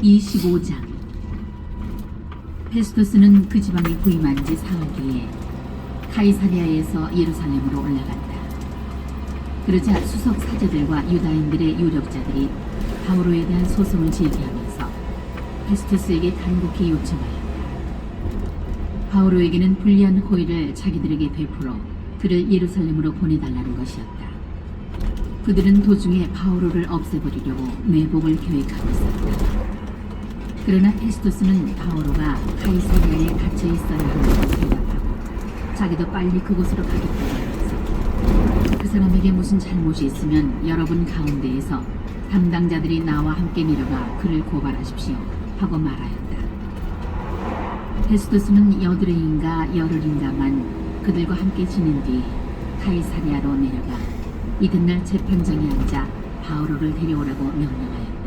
25장. 페스토스는 그 지방에 부임한 지 사흘 뒤에 카이사리아에서 예루살렘으로 올라간다. 그러자 수석 사제들과 유다인들의 유력자들이 바오로에 대한 소송을 제기하면서 페스토스에게 간곡히 요청하였다. 바오로에게는 불리한 호의를 자기들에게 베풀어 그를 예루살렘으로 보내달라는 것이었다. 그들은 도중에 바오로를 없애버리려고 매복을 계획하고 있었다. 그러나 페스토스는 바오로가 카이사리아에 갇혀 있어야 한다고 대답하고 자기도 빨리 그곳으로 가겠다고 하면서 그 사람에게 무슨 잘못이 있으면 여러분 가운데에서 담당자들이 나와 함께 내려가 그를 고발하십시오 하고 말하였다. 페스토스는 여드레인가 열흘인가만 그들과 함께 지낸 뒤에 카이사리아로 내려가 이튿날 재판장에 앉아 바오로를 데려오라고 명령하였다.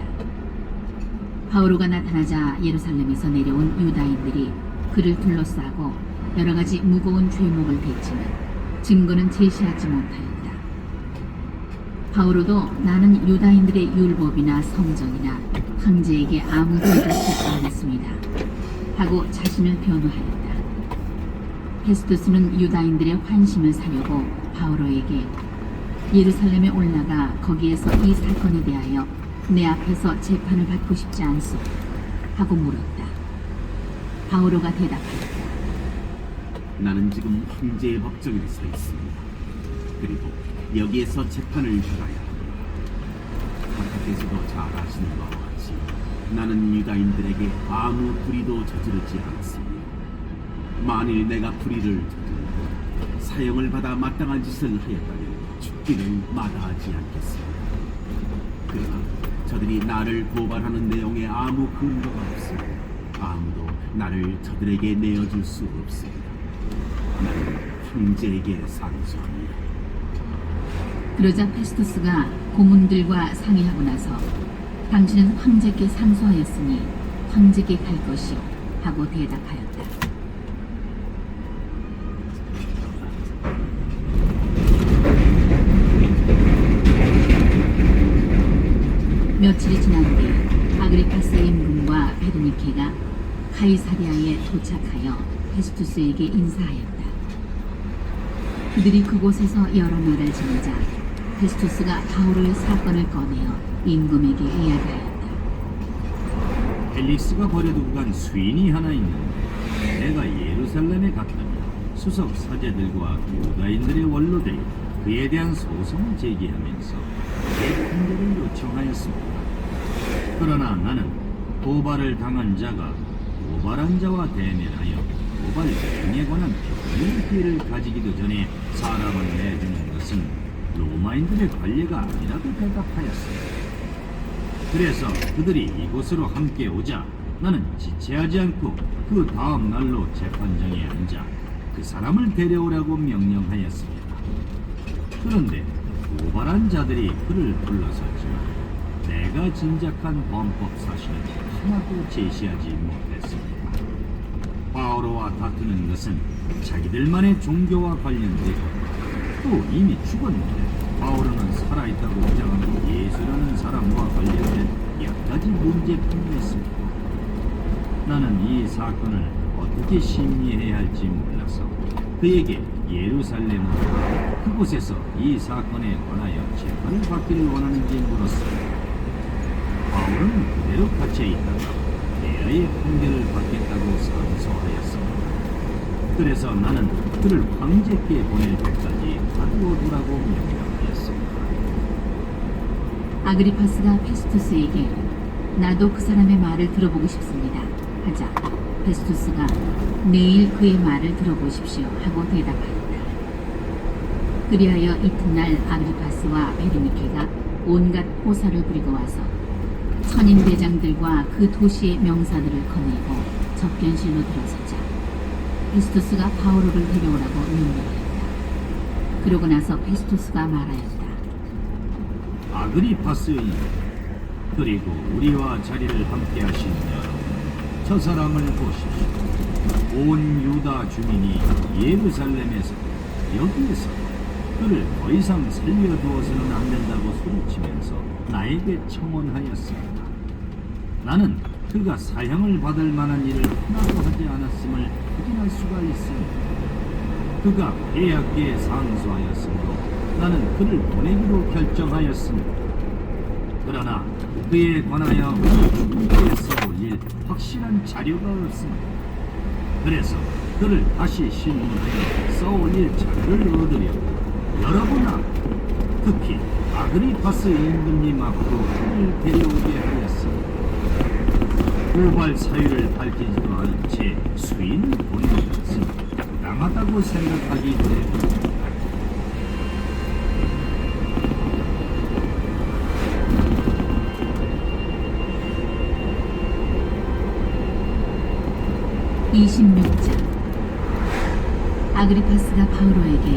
바오로가 나타나자 예루살렘에서 내려온 유다인들이 그를 둘러싸고 여러 가지 무거운 죄목을 댔지만 증거는 제시하지 못하였다. 바오로도 나는 유다인들의 율법이나 성전이나 황제에게 아무 죄를 짓지 않았습니다 하고 자신을 변호하였다. 페스토스는 유다인들의 환심을 사려고 바오로에게 예루살렘에 올라가 거기에서 이 사건에 대하여 내 앞에서 재판을 받고 싶지 않소 하고 물었다. 바오로가 대답하였다. 나는 지금 황제의 법정에 서 있습니다. 그리고 여기에서 재판을 받아야 합니다. 바깥에서도 잘 아시는 바와 같이 나는 유다인들에게 아무 불의도 저지르지 않았습니다. 만일 내가 불의를 저지르고 사형을 받아 마땅한 짓을 하였다면 죽기를 마다하지 않겠습니다. 그러나 저들이 나를 고발하는 내용에 아무 근거가 없습니다. 아무도 나를 저들에게 내어줄 수 없습니다. 나는 황제에게 상소합니다. 그러자 페스토스가 고문들과 상의하고 나서 당신은 황제께 상소하였으니 황제께 갈 것이요 하고 대답하였다. 며칠이 지난 뒤 아그리파스 임금과 베르니케가 카이사리아에 도착하여 페스투스에게 인사하였다. 그들이 그곳에서 여러 날을 지내자 페스투스가 바오로의 사건을 꺼내어 임금에게 이야기하였다. 펠릭스가 버려두고 간 수인이 하나 있는데 내가 예루살렘에 갔더니 수석 사제들과 유다인들의 원로들이 그에 대한 소송을 제기하면서 내 판결을 요청하였습니다. 그러나 나는 고발을 당한 자가 고발한 자와 대면하여 고발 행위에 관한 표현의 기회를 가지기도 전에 사람을 내주는 것은 로마인들의 관례가 아니라고 대답하였습니다. 그래서 그들이 이곳으로 함께 오자 나는 지체하지 않고 그 다음 날로 재판장에 앉아 그 사람을 데려오라고 명령하였습니다. 그런데 고발한 자들이 그를 불러섰지만 내가 짐작한 범법 사실은 하나도 제시하지 못했습니다. 바오로와 다투는 것은 자기들만의 종교와 관련되고 또 이미 죽었는데 바오로는 살아있다고 주장하는 예수라는 사람과 관련된 여러 가지 문제뿐이었습니다. 나는 이 사건을 어떻게 심리해야 할지 몰라서 그에게 예루살렘으로 그곳에서 이 사건에 관하여 재판을 받기를 원하는지 물었습니다. 바울은 그대로 갇혀 있다가 대야의 판결을 받겠다고 상소하였습니다. 그래서 나는 그를 황제께 보낼 때까지 가두어두라고 명령하였습니다. 아그리파스가 페스투스에게 나도 그 사람의 말을 들어보고 싶습니다 하자 페스투스가 내일 그의 말을 들어보십시오 하고 대답하였다. 그리하여 이튿날 아그리파스와 베르니케가 온갖 포사를 부리고 와서 선임대장들과 그 도시의 명사들을 거느리고 접견실로 들어서자 페스투스가 바오로를 데려오라고 명령하였다. 그러고 나서 페스투스가 말하였다. 아그리파스인 그리고 우리와 자리를 함께 하신 여러분, 저 사람을 보십시오. 온 유다 주민이 예루살렘에서 여기에서 그를 더 이상 살려두어서는 안 된다고 소리치면서 나에게 청원하였습니다. 나는 그가 사형을 받을 만한 일을 하나도 하지 않았음을 확인할 수가 있습니다. 그가 폐하께 상소하였으므로 나는 그를 보내기로 결정하였습니다. 그러나 그에 관하여 중국에서 올릴 확실한 자료가 없습니다. 그래서 그를 다시 신문하여 써올릴 자료를 얻으려고 여러분 앞, 특히 아그리파스 임금님 앞으로 그를 데려오게 하였습니다. 고발 사유를 밝히지도 않은 채 수인을 보내는 것은 부당하다고 생각하기 때문입니다. 아그리파스가 바오로에게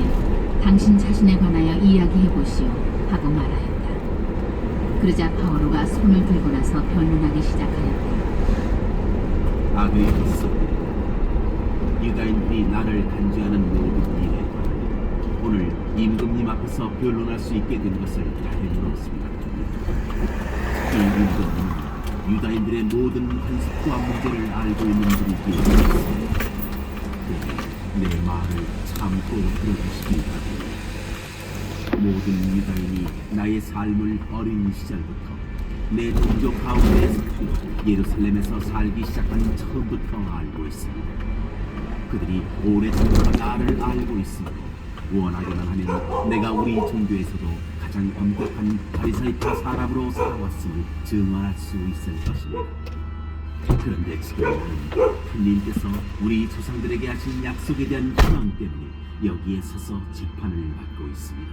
당신 자신에 관하여 이야기해보시오 하고 말하였다. 그러자 바오로가 손을 들고 나서 변론하기 시작하였다. 아그리파스, 유다인들이 나를 간주하는 모든 일에 오늘 임금님 앞에서 변론할 수 있게 된 것을 다행으로 생각합니다. 이 임금은 유다인들의 모든 관습과 문제를 알고 있는 분이기에 내 말을 참고 들어주시기 바랍니다. 모든 유다인이 나의 삶을 어린 시절부터 내 동족 가운데에서 예루살렘에서 살기 시작한 처음부터 알고 있습니다. 그들이 오래전부터 나를 알고 있으므로 원하기만 하면 내가 우리 종교에서도 가장 엄격한 바리사이파 사람으로 살아왔음을 증언할 수 있을 것입니다. 그런데 지금 하나님께서 우리 조상들에게 하신 약속에 대한 희망 때문에 여기에 서서 재판을 받고 있습니다.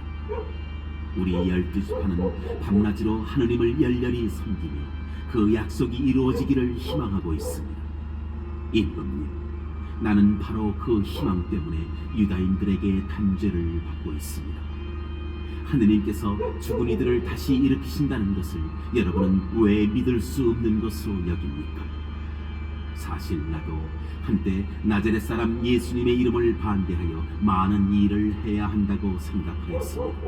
우리 12지파는 밤낮으로 하느님을 열렬히 섬기며 그 약속이 이루어지기를 희망하고 있습니다. 임금님, 나는 바로 그 희망 때문에 유다인들에게 단죄를 받고 있습니다. 하느님께서 죽은 이들을 다시 일으키신다는 것을 여러분은 왜 믿을 수 없는 것으로 여깁니까? 사실 나도 한때 나자렛 사람 예수님의 이름을 반대하여 많은 일을 해야 한다고 생각하였습니다.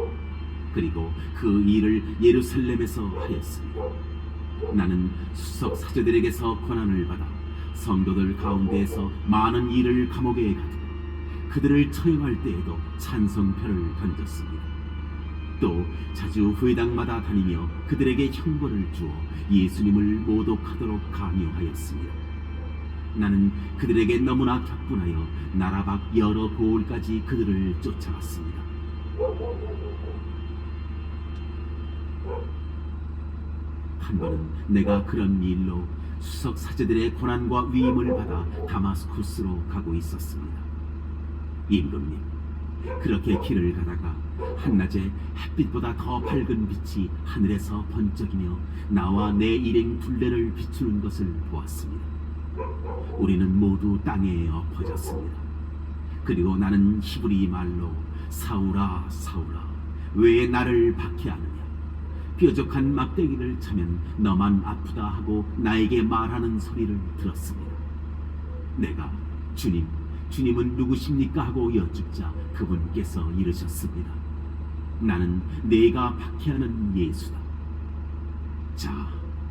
그리고 그 일을 예루살렘에서 하였습니다. 나는 수석 사제들에게서 권한을 받아 성도들 가운데에서 많은 일을 감옥에 가두고 그들을 처형할 때에도 찬성표를 던졌습니다. 또 자주 회당마다 다니며 그들에게 형벌을 주어 예수님을 모독하도록 강요하였습니다. 나는 그들에게 너무나 격분하여 나라 밖 여러 고을까지 그들을 쫓아갔습니다. 한 번은 내가 그런 일로 수석 사제들의 권한과 위임을 받아 다마스쿠스로 가고 있었습니다. 임금님, 그렇게 길을 가다가 한낮에 햇빛보다 더 밝은 빛이 하늘에서 번쩍이며 나와 내 일행 둘레를 비추는 것을 보았습니다. 우리는 모두 땅에 엎어졌습니다. 그리고 나는 히브리 말로 사울아 사울아 왜 나를 박해하느냐, 뾰족한 막대기를 차면 너만 아프다 하고 나에게 말하는 소리를 들었습니다. 내가 주님은 누구십니까 하고 여쭙자 그분께서 이르셨습니다. 나는 내가 박해하는 예수다. 자,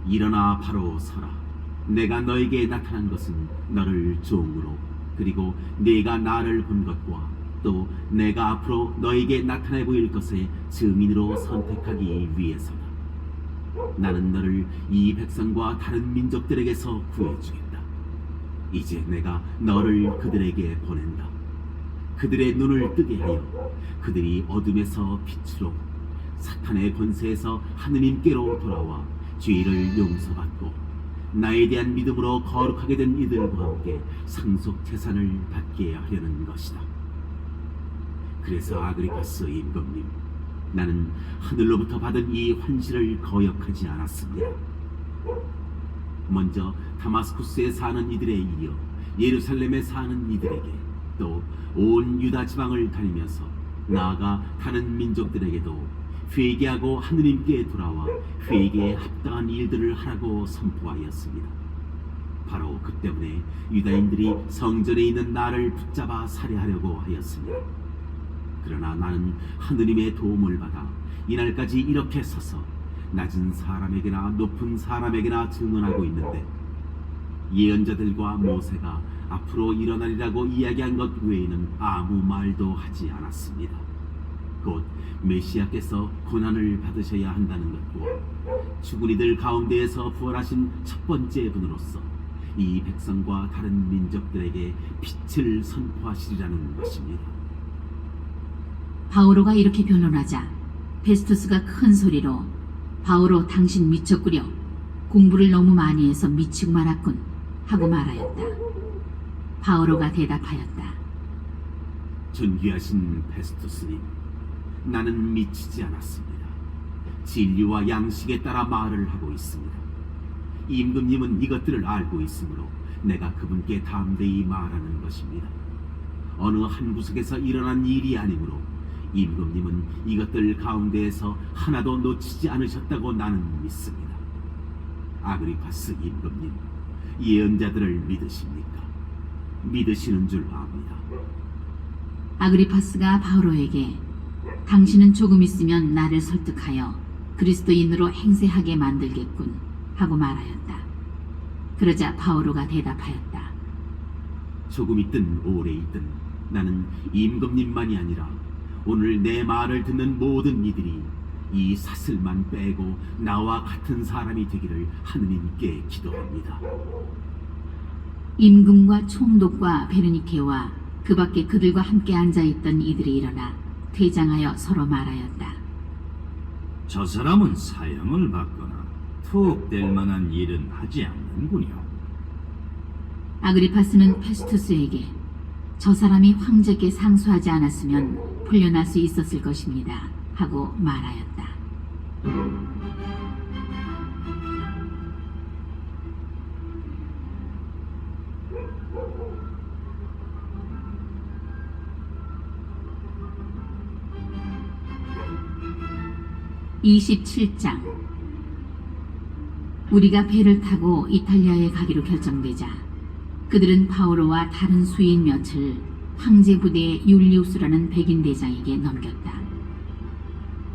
일어나 바로 서라. 내가 너에게 나타난 것은 너를 종으로, 그리고 네가 나를 본 것과 또 내가 앞으로 너에게 나타내 보일 것의 증인으로 선택하기 위해서다. 나는 너를 이 백성과 다른 민족들에게서 구해주겠다. 이제 내가 너를 그들에게 보낸다. 그들의 눈을 뜨게 하여 그들이 어둠에서 빛으로, 사탄의 권세에서 하느님께로 돌아와 죄를 용서받고 나에 대한 믿음으로 거룩하게 된 이들과 함께 상속 재산을 받게 하려는 것이다. 그래서 아그리파스 임금님, 나는 하늘로부터 받은 이 환시를 거역하지 않았습니다. 먼저 다마스쿠스에 사는 이들에 이어 예루살렘에 사는 이들에게, 또 온 유다 지방을 다니면서 나아가 다른 민족들에게도 회개하고 하느님께 돌아와 회개에 합당한 일들을 하라고 선포하였습니다. 바로 그 때문에 유다인들이 성전에 있는 나를 붙잡아 살해하려고 하였습니다. 그러나 나는 하느님의 도움을 받아 이날까지 이렇게 서서 낮은 사람에게나 높은 사람에게나 증언하고 있는데 예언자들과 모세가 앞으로 일어나리라고 이야기한 것 외에는 아무 말도 하지 않았습니다. 곧 메시아께서 고난을 받으셔야 한다는 것과 죽은 이들 가운데에서 부활하신 첫 번째 분으로서 이 백성과 다른 민족들에게 빛을 선포하시리라는 것입니다. 바오로가 이렇게 변론하자 페스투스가 큰 소리로 바오로 당신 미쳤구려. 공부를 너무 많이 해서 미치고 말았군 하고 말하였다. 바오로가 대답하였다. 존귀하신 페스투스님, 나는 미치지 않았습니다. 진리와 양식에 따라 말을 하고 있습니다. 임금님은 이것들을 알고 있으므로 내가 그분께 담대히 말하는 것입니다. 어느 한 구석에서 일어난 일이 아니므로 임금님은 이것들 가운데에서 하나도 놓치지 않으셨다고 나는 믿습니다. 아그리파스 임금님, 예언자들을 믿으십니까? 믿으시는 줄 압니다. 아그리파스가 바오로에게 당신은 조금 있으면 나를 설득하여 그리스도인으로 행세하게 만들겠군 하고 말하였다. 그러자 바오로가 대답하였다. 조금 있든 오래 있든 나는 임금님만이 아니라 오늘 내 말을 듣는 모든 이들이 이 사슬만 빼고 나와 같은 사람이 되기를 하느님께 기도합니다. 임금과 총독과 베르니케와 그 밖에 그들과 함께 앉아있던 이들이 일어나 퇴장하여 서로 말하였다. 저 사람은 사형을 받거나 투옥될 만한 일은 하지 않는군요. 아그리파스는 페스투스에게 저 사람이 황제께 상소하지 않았으면 풀려날 수 있었을 것입니다 하고 말하였다. (27장) 우리가 배를 타고 이탈리아에 가기로 결정되자 그들은 바오로와 다른 수인 몇을 황제 부대의 율리우스라는 백인 대장에게 넘겼다.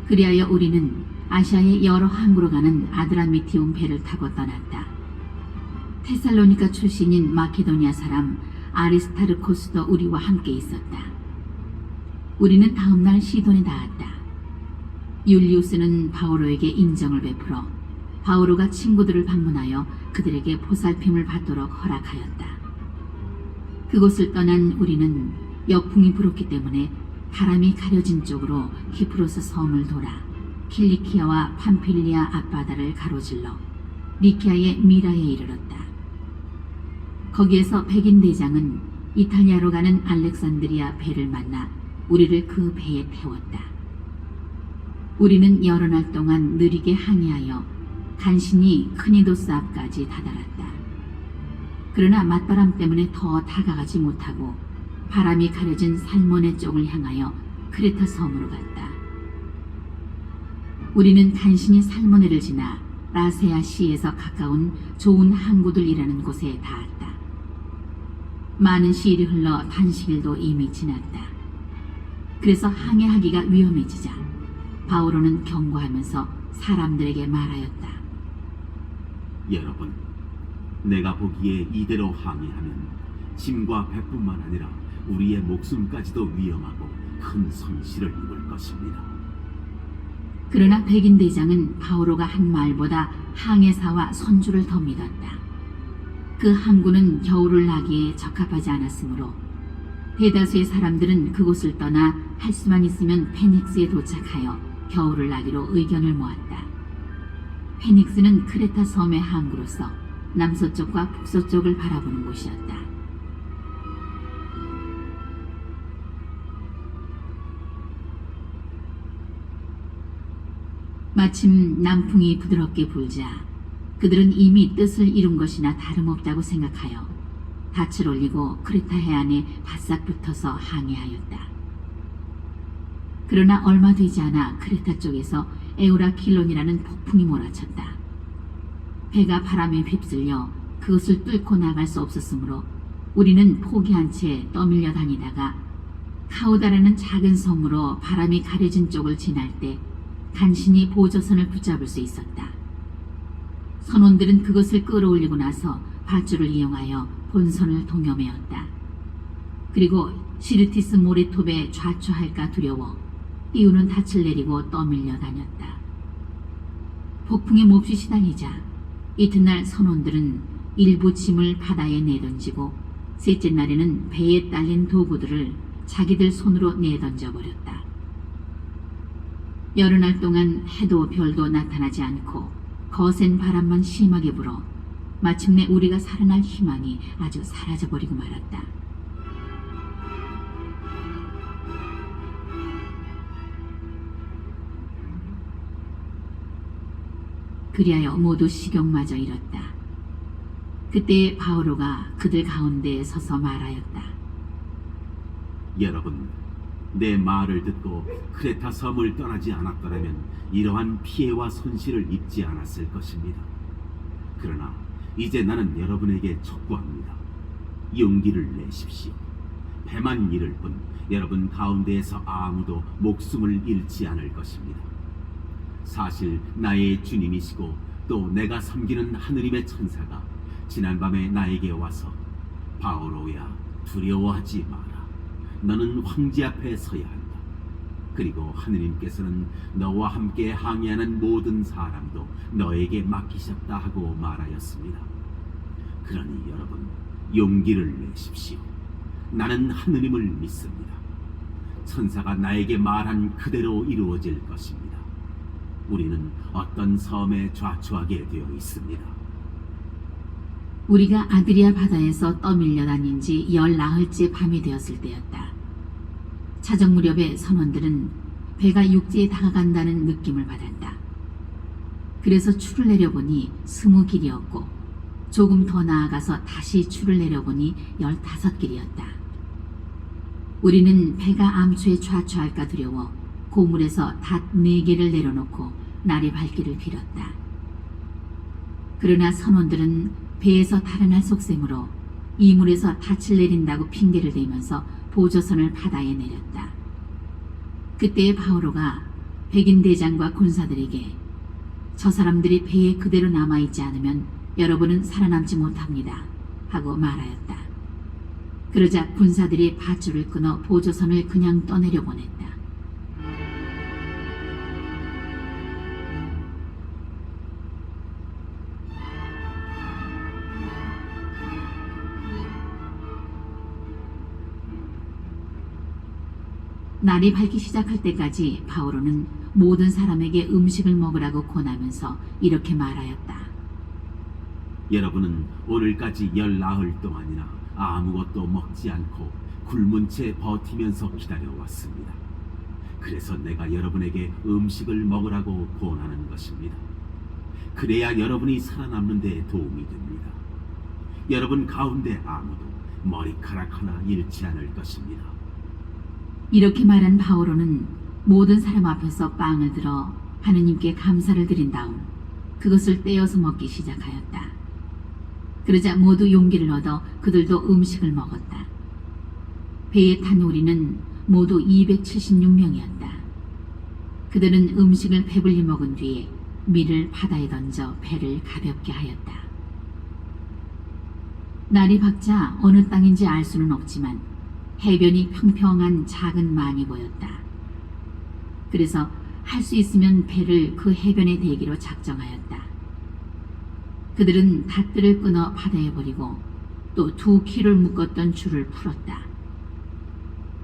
그리하여 우리는 아시아의 여러 항구로 가는 아드라미티움 배를 타고 떠났다. 테살로니가 출신인 마케도니아 사람 아리스타르코스도 우리와 함께 있었다. 우리는 다음날 시돈에 닿았다. 율리우스는 바오로에게 인정을 베풀어 바오로가 친구들을 방문하여 그들에게 보살핌을 받도록 허락하였다. 그곳을 떠난 우리는 역풍이 불었기 때문에 바람이 가려진 쪽으로 키프로스 섬을 돌아 킬리키아와 팜필리아 앞바다를 가로질러 리키아의 미라에 이르렀다. 거기에서 백인 대장은 이탈리아로 가는 알렉산드리아 배를 만나 우리를 그 배에 태웠다. 우리는 여러 날 동안 느리게 항해하여 간신히 크니도스 앞까지 다다랐다. 그러나 맞바람 때문에 더 다가가지 못하고 바람이 가려진 살모네 쪽을 향하여 크레타 섬으로 갔다. 우리는 간신히 살모네를 지나 라세아 시에서 가까운 좋은 항구들이라는 곳에 닿았다. 많은 시일이 흘러 단식일도 이미 지났다. 그래서 항해하기가 위험해지자 바오로는 경고하면서 사람들에게 말하였다. 여러분, 내가 보기에 이대로 항해하면 짐과 배뿐만 아니라 우리의 목숨까지도 위험하고 큰 손실을 입을 것입니다. 그러나 백인 대장은 바오로가 한 말보다 항해사와 선주를 더 믿었다. 그 항구는 겨울을 나기에 적합하지 않았으므로 대다수의 사람들은 그곳을 떠나 할 수만 있으면 페닉스에 도착하여 겨울을 나기로 의견을 모았다. 페닉스는 크레타 섬의 항구로서 남서쪽과 북서쪽을 바라보는 곳이었다. 마침 남풍이 부드럽게 불자 그들은 이미 뜻을 이룬 것이나 다름없다고 생각하여 닻을 올리고 크레타 해안에 바싹 붙어서 항해하였다. 그러나 얼마 되지 않아 크레타 쪽에서 에우라킬론이라는 폭풍이 몰아쳤다. 배가 바람에 휩쓸려 그것을 뚫고 나갈 수 없었으므로 우리는 포기한 채 떠밀려 다니다가 카우다라는 작은 섬으로 바람이 가려진 쪽을 지날 때 간신히 보조선을 붙잡을 수 있었다. 선원들은 그것을 끌어올리고 나서 밧줄을 이용하여 본선을 동여매었다. 그리고 시르티스 모래톱에 좌초할까 두려워 띄우는 닻을 내리고 떠밀려 다녔다. 폭풍에 몹시 시달리자 이튿날 선원들은 일부 짐을 바다에 내던지고 셋째 날에는 배에 딸린 도구들을 자기들 손으로 내던져 버렸다. 여러 날 동안 해도 별도 나타나지 않고 거센 바람만 심하게 불어 마침내 우리가 살아날 희망이 아주 사라져버리고 말았다. 그리하여 모두 식욕마저 잃었다. 그때 바오로가 그들 가운데에 서서 말하였다. 여러분, 내 말을 듣고 크레타 섬을 떠나지 않았더라면 이러한 피해와 손실을 입지 않았을 것입니다. 그러나 이제 나는 여러분에게 촉구합니다. 용기를 내십시오. 배만 잃을 뿐 여러분 가운데에서 아무도 목숨을 잃지 않을 것입니다. 사실 나의 주님이시고 또 내가 섬기는 하느님의 천사가 지난밤에 나에게 와서 바오로야, 두려워하지 마라. 너는 황제 앞에 서야 한다. 그리고 하느님께서는 너와 함께 항해하는 모든 사람도 너에게 맡기셨다 하고 말하였습니다. 그러니 여러분, 용기를 내십시오. 나는 하느님을 믿습니다. 천사가 나에게 말한 그대로 이루어질 것입니다. 우리는 어떤 섬에 좌초하게 되어 있습니다. 우리가 아드리아 바다에서 떠밀려 다닌 지 10나흘째 밤이 되었을 때였다. 차적 무렵에 선원들은 배가 육지에 다가간다는 느낌을 받았다. 그래서 추를 내려보니 20길이었고 조금 더 나아가서 다시 추를 내려보니 15길이었다. 우리는 배가 암초에 좌초할까 두려워 고물에서 닷 4개를 내려놓고 날이 밝기를 빌었다. 그러나 선원들은 배에서 달아날 속셈으로 이물에서 닻을 내린다고 핑계를 대면서 보조선을 바다에 내렸다. 그때 바오로가 백인 대장과 군사들에게 저 사람들이 배에 그대로 남아있지 않으면 여러분은 살아남지 못합니다 하고 말하였다. 그러자 군사들이 밧줄을 끊어 보조선을 그냥 떠내려 보냈다. 날이 밝기 시작할 때까지 바오로는 모든 사람에게 음식을 먹으라고 권하면서 이렇게 말하였다. 여러분은 오늘까지 10나흘 동안이나 아무것도 먹지 않고 굶은 채 버티면서 기다려왔습니다. 그래서 내가 여러분에게 음식을 먹으라고 권하는 것입니다. 그래야 여러분이 살아남는 데 도움이 됩니다. 여러분 가운데 아무도 머리카락 하나 잃지 않을 것입니다. 이렇게 말한 바오로는 모든 사람 앞에서 빵을 들어 하느님께 감사를 드린 다음 그것을 떼어서 먹기 시작하였다. 그러자 모두 용기를 얻어 그들도 음식을 먹었다. 배에 탄 우리는 모두 276명이었다. 그들은 음식을 배불리 먹은 뒤에 밀을 바다에 던져 배를 가볍게 하였다. 날이 밝자 어느 땅인지 알 수는 없지만 해변이 평평한 작은 만이 보였다. 그래서 할 수 있으면 배를 그 해변에 대기로 작정하였다. 그들은 닷들을 끊어 바다에 버리고 또 2키를 묶었던 줄을 풀었다.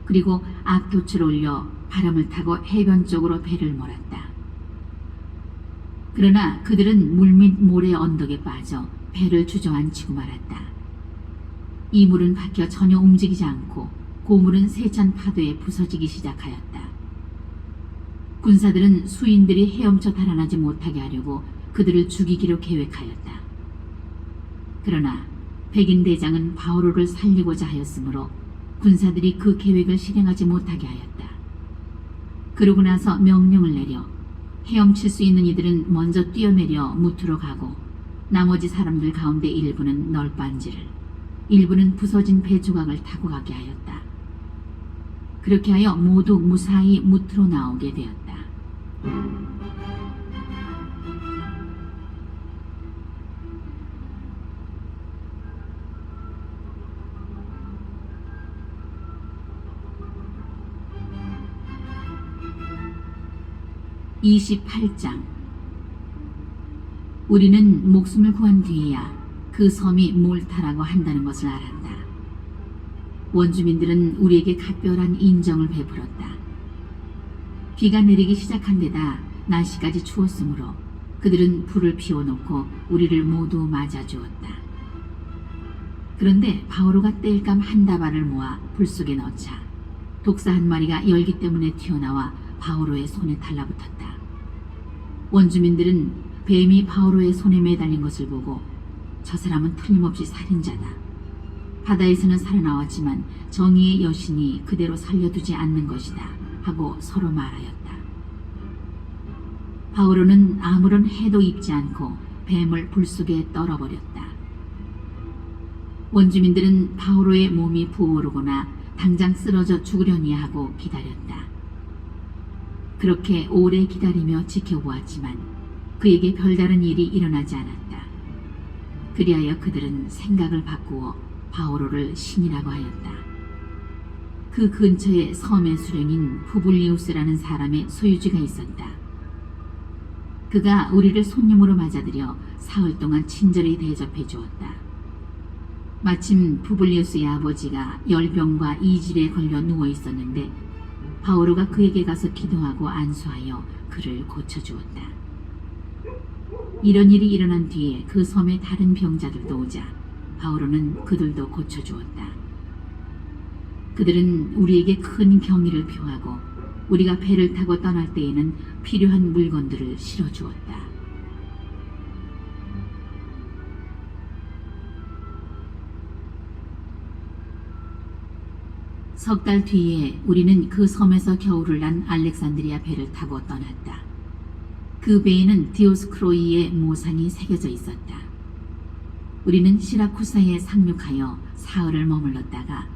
그리고 앞돛을 올려 바람을 타고 해변 쪽으로 배를 몰았다. 그러나 그들은 물밑 모래 언덕에 빠져 배를 주저앉히고 말았다. 이 물은 박혀 전혀 움직이지 않고 고물은 세찬 파도에 부서지기 시작하였다. 군사들은 수인들이 헤엄쳐 달아나지 못하게 하려고 그들을 죽이기로 계획하였다. 그러나 백인 대장은 바오로를 살리고자 하였으므로 군사들이 그 계획을 실행하지 못하게 하였다. 그러고 나서 명령을 내려 헤엄칠 수 있는 이들은 먼저 뛰어내려 무트로 가고 나머지 사람들 가운데 일부는 널빤지를, 일부는 부서진 배 조각을 타고 가게 하였다. 그렇게 하여 모두 무사히 무트로 나오게 되었다. 28장. 우리는 목숨을 구한 뒤에야 그 섬이 몰타라고 한다는 것을 알았다. 원주민들은 우리에게 각별한 인정을 베풀었다. 비가 내리기 시작한 데다 날씨까지 추웠으므로 그들은 불을 피워놓고 우리를 모두 맞아주었다. 그런데 바오로가 땔감 한 다발을 모아 불 속에 넣자 독사 한 마리가 열기 때문에 튀어나와 바오로의 손에 달라붙었다. 원주민들은 뱀이 바오로의 손에 매달린 것을 보고 저 사람은 틀림없이 살인자다. 바다에서는 살아나왔지만 정의의 여신이 그대로 살려두지 않는 것이다 하고 서로 말하였다. 바오로는 아무런 해도 입지 않고 뱀을 불 속에 떨어버렸다. 원주민들은 바오로의 몸이 부어오르거나 당장 쓰러져 죽으려니 하고 기다렸다. 그렇게 오래 기다리며 지켜보았지만 그에게 별다른 일이 일어나지 않았다. 그리하여 그들은 생각을 바꾸어 바오로를 신이라고 하였다. 그 근처에 섬의 수령인 푸블리우스라는 사람의 소유지가 있었다. 그가 우리를 손님으로 맞아들여 사흘 동안 친절히 대접해 주었다. 마침 푸블리우스의 아버지가 열병과 이질에 걸려 누워 있었는데 바오로가 그에게 가서 기도하고 안수하여 그를 고쳐주었다. 이런 일이 일어난 뒤에 그 섬에 다른 병자들도 오자 바오로는 그들도 고쳐주었다. 그들은 우리에게 큰 경의를 표하고 우리가 배를 타고 떠날 때에는 필요한 물건들을 실어주었다. 석 달 뒤에 우리는 그 섬에서 겨울을 난 알렉산드리아 배를 타고 떠났다. 그 배에는 디오스크로이의 모상이 새겨져 있었다. 우리는 시라쿠사에 상륙하여 사흘을 머물렀다가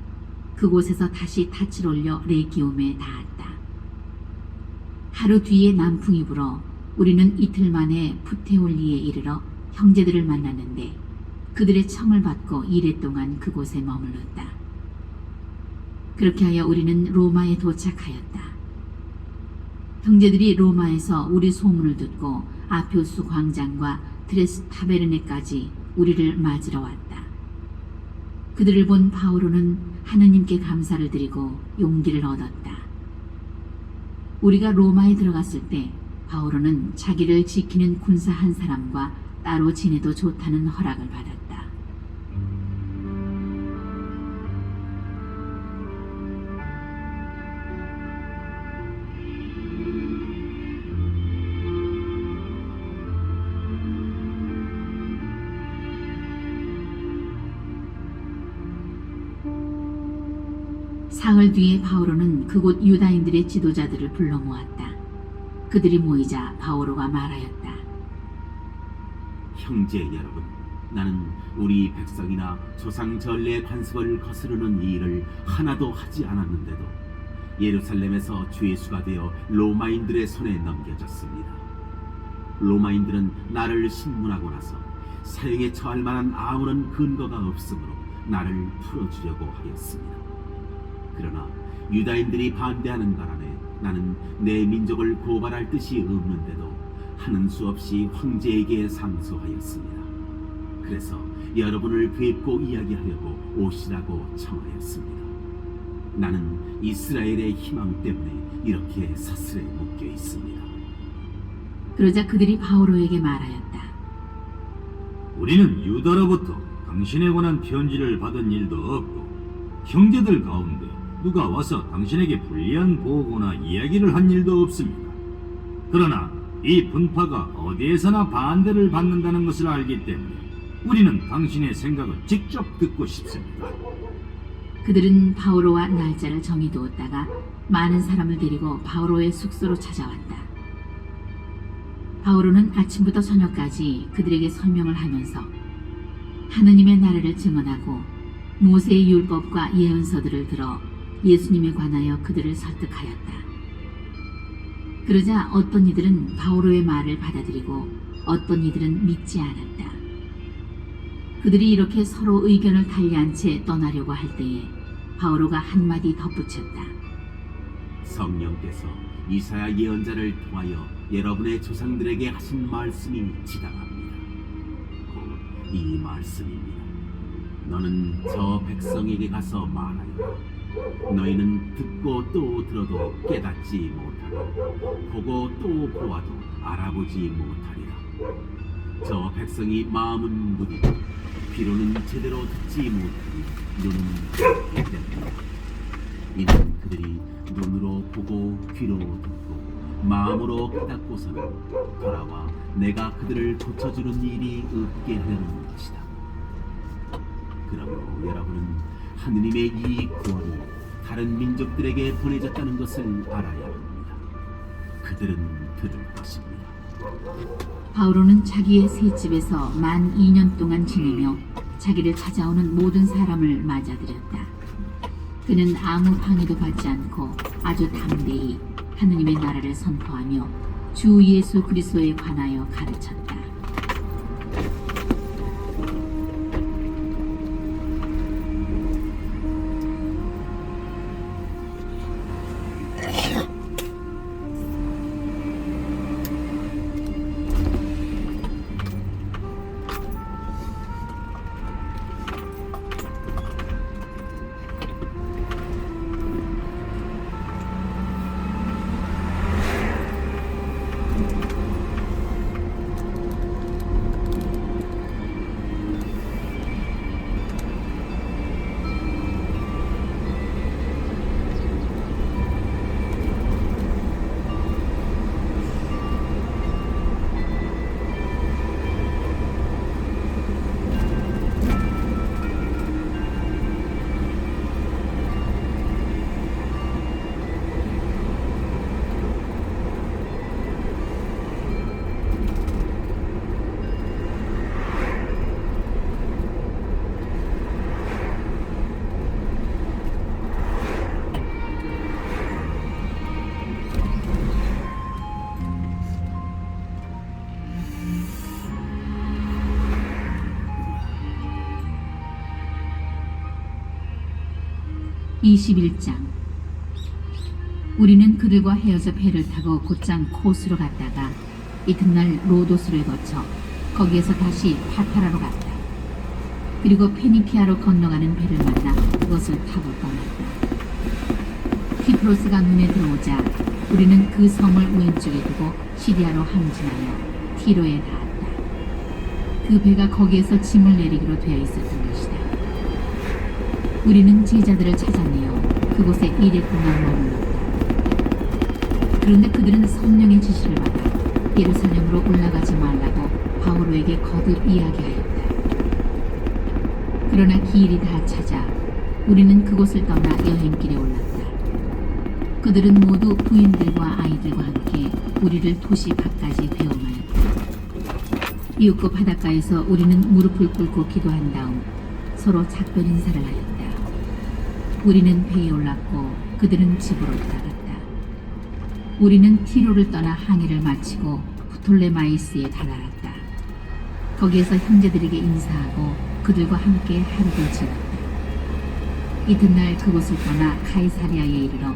그곳에서 다시 닻을 올려 레기움에 닿았다. 하루 뒤에 남풍이 불어 우리는 이틀 만에 푸테올리에 이르러 형제들을 만났는데 그들의 청을 받고 이래 동안 그곳에 머물렀다. 그렇게 하여 우리는 로마에 도착하였다. 형제들이 로마에서 우리 소문을 듣고 아표수 광장과 드레스 타베르네까지 우리를 맞으러 왔다. 그들을 본 바오로는 하느님께 감사를 드리고 용기를 얻었다. 우리가 로마에 들어갔을 때 바오로는 자기를 지키는 군사 한 사람과 따로 지내도 좋다는 허락을 받았다. 사흘 뒤에 바오로는 그곳 유다인들의 지도자들을 불러 모았다. 그들이 모이자 바오로가 말하였다. 형제 여러분, 나는 우리 백성이나 조상 전례의 관습을 거스르는 이 일을 하나도 하지 않았는데도 예루살렘에서 죄수가 되어 로마인들의 손에 넘겨졌습니다. 로마인들은 나를 신문하고 나서 사형에 처할 만한 아무런 근거가 없으므로 나를 풀어주려고 하였습니다. 그러나 유다인들이 반대하는 바람에 나는 내 민족을 고발할 뜻이 없는데도 하는 수 없이 황제에게 상소하였습니다. 그래서 여러분을 뵙고 이야기하려고 오시라고 청하였습니다. 나는 이스라엘의 희망 때문에 이렇게 사슬에 묶여 있습니다. 그러자 그들이 바오로에게 말하였다. 우리는 유다로부터 당신에 관한 편지를 받은 일도 없고 형제들 가운데 누가 와서 당신에게 불리한 보고나 이야기를 한 일도 없습니다. 그러나 이 분파가 어디에서나 반대를 받는다는 것을 알기 때문에 우리는 당신의 생각을 직접 듣고 싶습니다. 그들은 바오로와 날짜를 정해두었다가 많은 사람을 데리고 바오로의 숙소로 찾아왔다. 바오로는 아침부터 저녁까지 그들에게 설명을 하면서 하느님의 나라를 증언하고 모세의 율법과 예언서들을 들어 예수님에 관하여 그들을 설득하였다. 그러자 어떤 이들은 바오로의 말을 받아들이고 어떤 이들은 믿지 않았다. 그들이 이렇게 서로 의견을 달리한 채 떠나려고 할 때에 바오로가 한마디 덧붙였다. 성령께서 이사야 예언자를 통하여 여러분의 조상들에게 하신 말씀이 지당합니다. 곧 이 말씀입니다. 너는 저 백성에게 가서 말하여 너희는 듣고 또 들어도 깨닫지 못하고 보고 또 보아도 알아보지 못하리라. 저 백성이 마음은 무디고 귀로는 제대로 듣지 못하니 눈은 닫게 됩니다. 이는 그들이 눈으로 보고 귀로 듣고 마음으로 깨닫고서는 돌아와 내가 그들을 고쳐주는 일이 없게 하려는 것이다. 그러므로 여러분은 하느님의 이 구원이 다른 민족들에게 보내졌다는 것을 알아야 합니다. 그들은 들을 것입니다. 바오로는 자기의 새 집에서 만 2년 동안 지내며 자기를 찾아오는 모든 사람을 맞아들였다. 그는 아무 방해도 받지 않고 아주 담대히 하느님의 나라를 선포하며 주 예수 그리스도에 관하여 가르쳤다. (21장) 우리는 그들과 헤어져 배를 타고 곧장 코스로 갔다가 이튿날 로도스를 거쳐 거기에서 다시 파타라로 갔다. 그리고 페니키아로 건너가는 배를 만나 그것을 타고 떠났다. 키프로스가 눈에 들어오자 우리는 그 섬을 왼쪽에 두고 시리아로 항진하여 티로에 닿았다. 그 배가 거기에서 짐을 내리기로 되어 있었던 것이다. 우리는 제자들을 찾아내어 그곳에 이래 동안 머물렀다. 그런데 그들은 성령의 지시를 받아 예루살렘으로 올라가지 말라고 바오로에게 거듭 이야기하였다. 그러나 기일이 다 찾아 우리는 그곳을 떠나 여행길에 올랐다. 그들은 모두 부인들과 아이들과 함께 우리를 도시 밖까지 배웅하였다. 이윽고 바닷가에서 우리는 무릎을 꿇고 기도한 다음 서로 작별 인사를 하였다. 우리는 배에 올랐고 그들은 집으로 돌아갔다. 우리는 티로를 떠나 항해를 마치고 부톨레마이스에 다다랐다. 거기에서 형제들에게 인사하고 그들과 함께 하루를 지냈다. 이튿날 그곳을 떠나 카이사리아에 이르러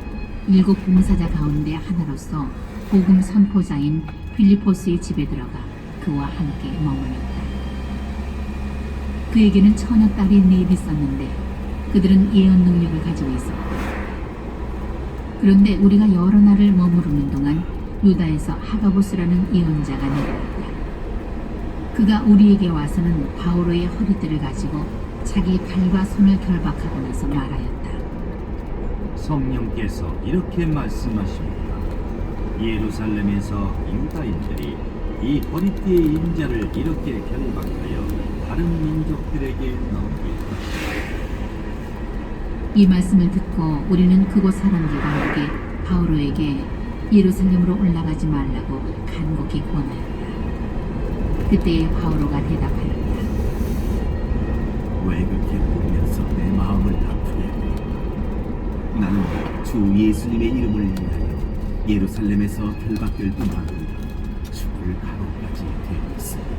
7 봉사자 가운데 하나로서 복음 선포자인 빌리포스의 집에 들어가 그와 함께 머물렀다. 그에게는 처녀 딸이 넷 있었는데 그들은 예언 능력을 가지고 있었다. 그런데 우리가 여러 날을 머무르는 동안 유다에서 하가보스라는 예언자가 내려왔다. 그가 우리에게 와서는 바오로의 허리띠를 가지고 자기 발과 손을 결박하고 나서 말하였다. 성령께서 이렇게 말씀하십니다. 예루살렘에서 유다인들이 이 허리띠의 인자를 이렇게 결박하여 다른 민족들에게 넘길 것이다. 이 말씀을 듣고 우리는 그곳 사람들과 함께 바오로에게 예루살렘으로 올라가지 말라고 간곡히 권하였다. 그때 바오로가 대답하였다. 왜 그렇게 울면서 내 마음을 아프게 하니? 나는 주 예수님의 이름을 인하여 예루살렘에서 결박될 뿐만 아니라 죽을 각오까지 되어 있습니다.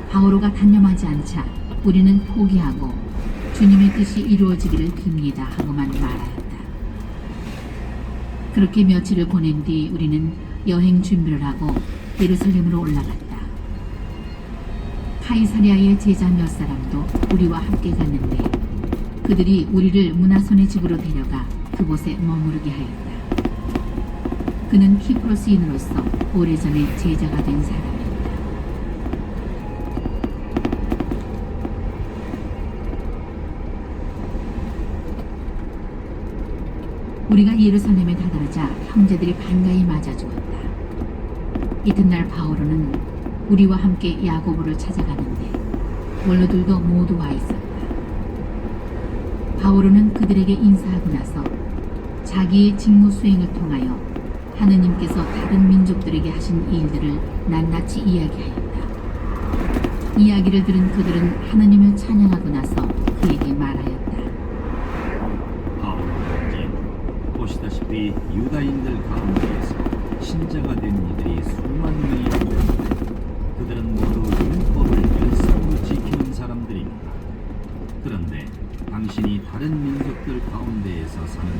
바오로가 단념하지 않자 우리는 포기하고 주님의 뜻이 이루어지기를 빕니다 하고만 말하였다. 그렇게 며칠을 보낸 뒤 우리는 여행 준비를 하고 예루살렘으로 올라갔다. 카이사랴의 제자 몇 사람도 우리와 함께 갔는데 그들이 우리를 문하손의 집으로 데려가 그곳에 머무르게 하였다. 그는 키프로스인으로서 오래전에 제자가 된 사람이었다. 우리가 예루살렘에 다다르자 형제들이 반가이 맞아주었다. 이튿날 바오로는 우리와 함께 야고보를 찾아가는데 원로들도 모두 와 있었다. 바오로는 그들에게 인사하고 나서 자기의 직무 수행을 통하여 하느님께서 다른 민족들에게 하신 일들을 낱낱이 이야기하였다. 이야기를 들은 그들은 하느님을 찬양하고 나서 그에게 말하였다. 보시다시피 유다인들 가운데에서 신자가 된 이들이 수만 명이 있는데 그들은 모두 율법을 열심으로 지키는 사람들입니다. 그런데 당신이 다른 민족들 가운데에서 사는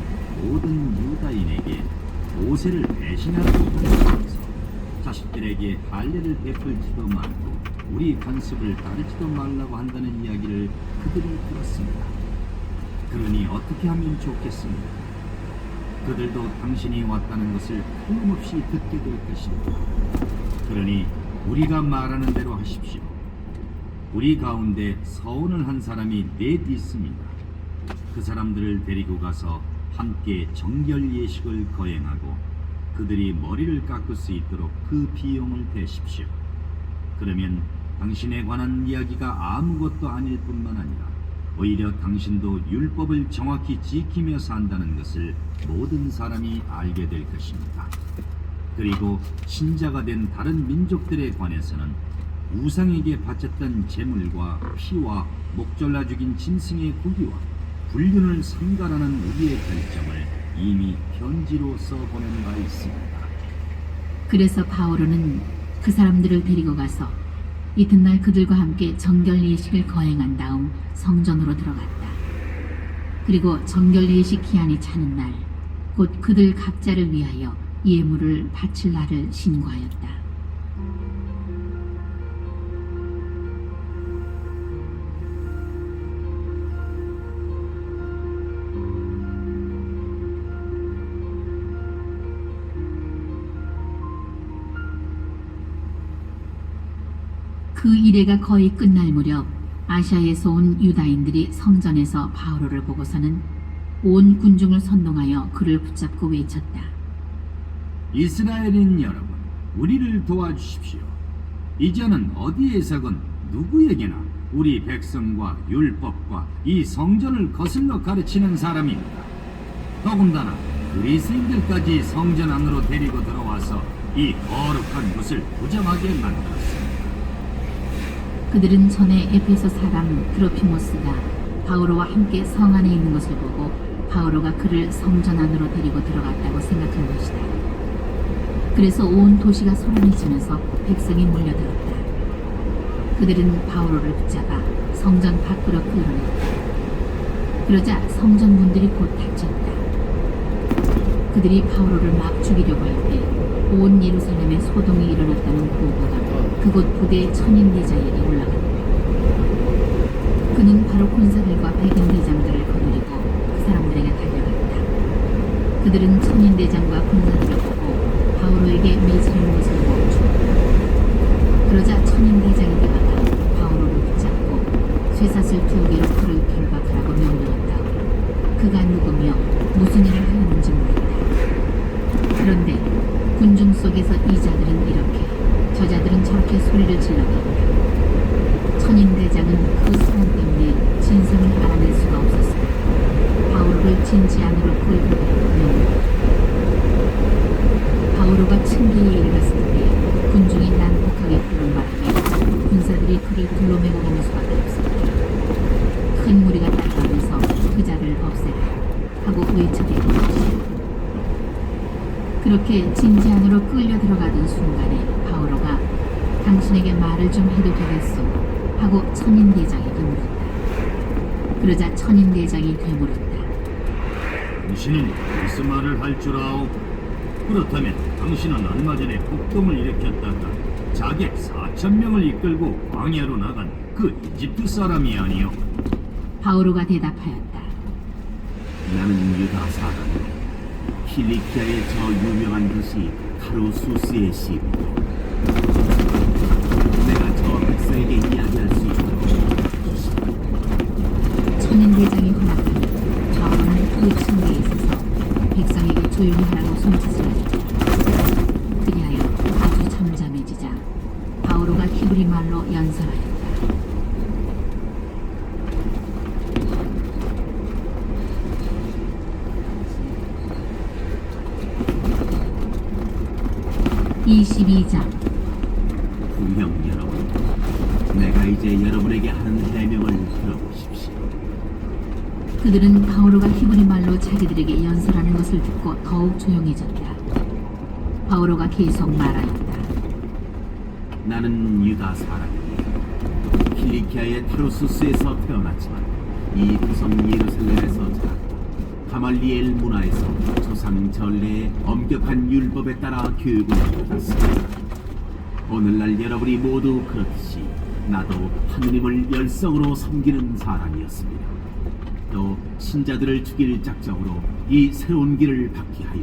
모든 유다인에게 모세를 배신하라고 하면서 자식들에게 할례를 베풀지도 말고 우리 관습을 따르지도 말라고 한다는 이야기를 그들이 들었습니다. 그러니 어떻게 하면 좋겠습니까? 그들도 당신이 왔다는 것을 틀림없이 듣게 될 것입니다. 그러니 우리가 말하는 대로 하십시오. 우리 가운데 서원을 한 사람이 넷 있습니다. 그 사람들을 데리고 가서 함께 정결 예식을 거행하고 그들이 머리를 깎을 수 있도록 그 비용을 대십시오. 그러면 당신에 관한 이야기가 아무것도 아닐 뿐만 아니라 오히려 당신도 율법을 정확히 지키며 산다는 것을 모든 사람이 알게 될 것입니다. 그리고 신자가 된 다른 민족들에 관해서는 우상에게 바쳤던 제물과 피와 목졸라 죽인 짐승의 고기와 불륜을 삼가라는 우리의 결정을 이미 편지로 써보낸 바 있습니다. 그래서 바오로는 그 사람들을 데리고 가서 이튿날 그들과 함께 정결 예식을 거행한 다음 성전으로 들어갔다. 그리고 정결 예식 기한이 차는 날, 곧 그들 각자를 위하여 예물을 바칠 날을 신고하였다. 그 이래가 거의 끝날 무렵 아시아에서 온 유다인들이 성전에서 바오로를 보고서는 온 군중을 선동하여 그를 붙잡고 외쳤다. 이스라엘인 여러분, 우리를 도와주십시오. 이제는 어디에서건 누구에게나 우리 백성과 율법과 이 성전을 거슬러 가르치는 사람입니다. 더군다나 그리스인들까지 성전 안으로 데리고 들어와서 이 거룩한 곳을 부정하게 만들었습니다. 그들은 전에 에페소 사람 드로피모스가 바오로와 함께 성 안에 있는 것을 보고 바오로가 그를 성전 안으로 데리고 들어갔다고 생각한 것이다. 그래서 온 도시가 소란이 치면서 백성이 몰려들었다. 그들은 바오로를 붙잡아 성전 밖으로 끌어냈다. 그러자 성전 문들이 곧 닫혔다. 그들이 바오로를 막 죽이려고 할 때 온 예루살렘에 소동이 일어났다는 보고가 그곳 부대 천인대장에게 올라갔다. 그는 바로 군사들과 백인대장들을 거느리고 그 사람들에게 달려갔다. 그들은 천인대장과 군사들을 보고 바오로에게 매치는 것을 멈추었다. 그러자 천인대장이 다가가 바오로를 붙잡고 쇠사슬 2개로 그를 결박하라고 명령한 다음 그가 누구며 무슨 일을 하였는지 물었다. 그런데 군중 속에서 이 자들은 이렇게 저자들은 저렇게 소리를 질러댔다. 천인대장은 그 소란 때문에 진상을 알아낼 수가 없었으나 바오로를 진지 안으로 끌고 가려고 바오로가 층계에 이르렀을 때 군중이 난폭하게 부른 바람에 군사들이 그를 둘러매고 가는 수밖에 없었다. 큰 무리가 따라가면서 그 자를 없애라 하고 외쳐대는 것이다. 그렇게 진지 안으로 끌려 들어가던 순간에 바오로가 당신에게 말을 좀 해도 되겠소 하고 천인대장에게 물었다. 그러자 천인대장이 되물었다. 당신은 무슨 말을 할 줄 아오? 그렇다면 당신은 얼마 전에 폭동을 일으켰다가 자객 4,000명을 이끌고 광야로 나간 그 이집트 사람이 아니요? 바오로가 대답하였다. 나는 유다 사람이요. 킬리키아의 저 유명한 도시 타루수스의 시민이요. 내가 저 백성에게 이야기할 수 있도록 주시오. 천인대장이 허락하니 바오로는 그 층계에 있어서 백성에게 조용히 하라고 손짓을 했다. 그리하여 아주 잠잠해지자 바오로가 히브리 말로 연설하였다. (22장) 구형 여러분, 내가 이제 여러분에게 하는 해명을 들어보십시오. 그들은 바오로가 히브리 말로 자기들에게 연설하는 것을 듣고 더욱 조용해졌다. 바오로가 계속 말하였다. 나는 유다 사람이요. 킬리키아의 타루수스에서 태어났지만 이 구성 예루살렘에서 자랐고 가말리엘 문화에서 조상 전례의 엄격한 율법에 따라 교육을 받았습니다. 오늘날 여러분이 모두 그렇듯이 나도 하느님을 열성으로 섬기는 사람이었습니다. 또 신자들을 죽일 작정으로 이 새로운 길을 받게 하여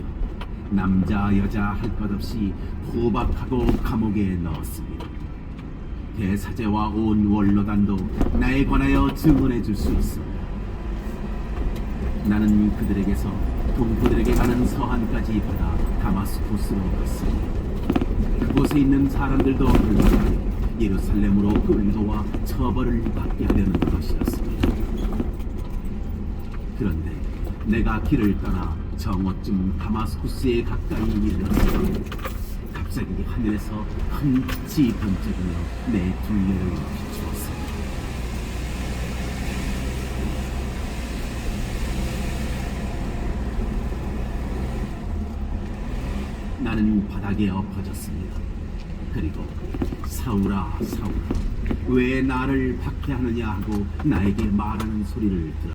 남자 여자 할 것 없이 포박하고 감옥에 넣었습니다. 대사제와 온 원로단도 나에 관하여 증언해 줄 수 있습니다. 나는 그들에게서 동포들에게 가는 서한까지 받아 다마스코스로 갔습니다. 그곳에 있는 사람들도 불러하여 예루살렘으로 끌고와 처벌을 받게 하려는 것이었습니다. 그런데 내가 길을 떠나 정오쯤 다마스쿠스에 가까이 이르렀을 때 갑자기 하늘에서 큰 빛이 번쩍이며 내 둘레를 비추었습니다. 나는 바닥에 엎어졌습니다. 그리고 사울아 사울아 왜 나를 박해하느냐 하고 나에게 말하는 소리를 들었습니다.